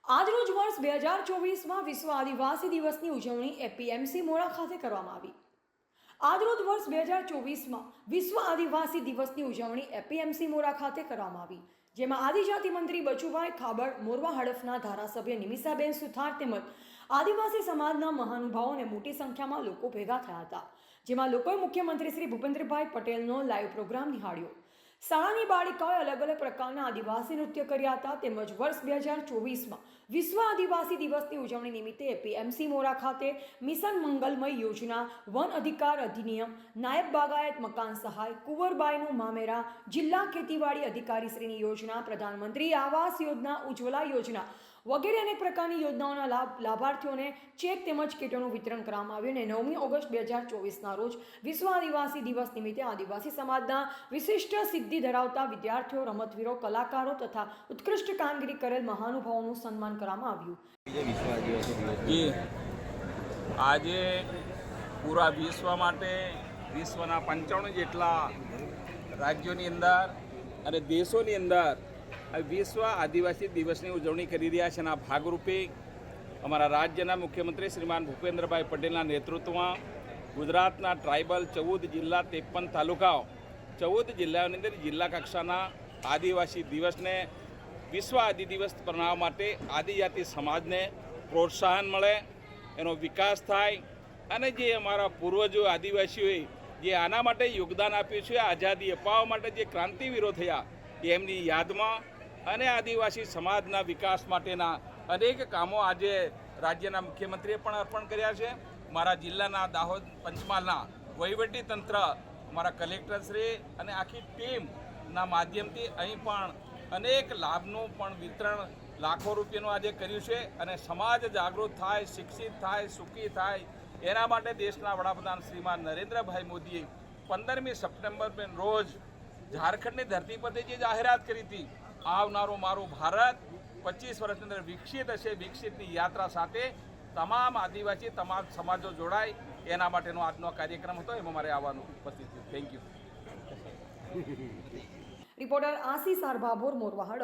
આજરોજ વર્ષ 2024માં વિશ્વ આદિવાસી દિવસની ઉજવણી એપીએમસી મોરા ખાતે કરવામાં આવી। આજરોજ વર્ષ 2024માં વિશ્વ આદિવાસી દિવસની ઉજવણી એપીએમસી મોરા ખાતે કરવામાં આવી, જેમાં આદિજાતિ મંત્રી બચુભાઈ ખાબડ, મોરવા હડફના ધારાસભ્ય નિમિષાબેન સુથાર તેમજ આદિવાસી સમાજના મહાનુભાવો અને મોટી સંખ્યામાં લોકો ભેગા થયા હતા, જેમાં લોકોએ મુખ્યમંત્રી શ્રી ભૂપેન્દ્રભાઈ પટેલનો લાઈવ પ્રોગ્રામ નિહાળ્યો। શાળાની બાળિકાઓએ અલગ અલગ પ્રકારના આદિવાસી નૃત્ય કર્યા હતા। તેમજ વર્ષ 2024માં વિશ્વ આદિવાસી દિવસની ઉજવણી નિમિત્તે એપીએમસી મોરા ખાતે મિશન મંગલમય યોજના, વન અધિકાર અધિનિયમ, નાયબ બાગાયત મકાન સહાય, કુંવરબાઈનું મામેરા, જિલ્લા ખેતીવાડી અધિકારીશ્રીની યોજના, પ્રધાનમંત્રી આવાસ યોજના, ઉજ્જવલા યોજના વગેરે અનેક પ્રકારની યોજનાઓના લાભાર્થીઓને ચેક તેમજ કીટોનું વિતરણ કરવામાં આવ્યું અને 9મી ઓગસ્ટ 2024ના રોજ વિશ્વ આદિવાસી દિવસ નિમિત્તે આદિવાસી સમાજના વિશિષ્ટ સિદ્ધિ ધરાવતા વિદ્યાર્થીઓ, રમતવીરો, કલાકારો તથા ઉત્કૃષ્ટ કામગીરી કરેલ મહાનુભાવોનું સન્માન કરવામાં આવ્યું। આજે પૂરા વિશ્વ માટે વિશ્વના 55 જેટલા રાજ્યોની અંદર અને દેશોની અંદર વિશ્વ આદિવાસી દિવસની ઉજવણી કરી રહ્યા છે। આ ભાગરૂપે અમારા રાજ્યના મુખ્યમંત્રી શ્રીમાન ભૂપેન્દ્રભાઈ પટેલના નેતૃત્વમાં ગુજરાતના ટ્રાઇબલ 14 જિલ્લા 53 તાલુકાઓ 14 જિલ્લાઓની અંદર જિલ્લા કક્ષાના આદિવાસી દિવસને વિશ્વ આદિ દિવસ બનાવવા માટે આદિજાતિ સમાજને પ્રોત્સાહન મળે, એનો વિકાસ થાય અને જે અમારા પૂર્વજો આદિવાસીઓએ જે આના માટે યોગદાન આપ્યું છે, આઝાદી અપાવવા માટે જે ક્રાંતિવીરો થયા એમની યાદમાં અને આદિવાસી સમાજના વિકાસ માટેના અનેક કામો આજે રાજ્યના મુખ્યમંત્રીએ પણ અર્પણ કર્યા છે। મારા જિલ્લાના દાહોદ પંચમહાલના વહીવટી તંત્ર, મારા કલેક્ટરશ્રી અને આખી ટીમના માધ્યમથી અહીં પણ અનેક લાભનું પણ વિતરણ લાખો રૂપિયાનું આજે કર્યું છે અને સમાજ જાગૃત થાય, શિક્ષિત થાય, સુખી થાય એના માટે દેશના વડાપ્રધાન શ્રીમાન નરેન્દ્રભાઈ મોદીએ 15મી સપ્ટેમ્બર રોજ ઝારખંડની ધરતી પરથી જે જાહેરાત કરી હતી, આવનારું મારું ભારત 25 વર્ષની અંદર વિકસિત હશે, વિકસિતની યાત્રા સાથે તમામ આદિવાસી તમામ સમાજો જોડાય એના માટેનો આજનો કાર્યક્રમ હતો। એમાં મારે આવવાનું ઉપસ્થિત થયું। Thank you. Reporter Ashish R Bhabhor, Morva Hadaf.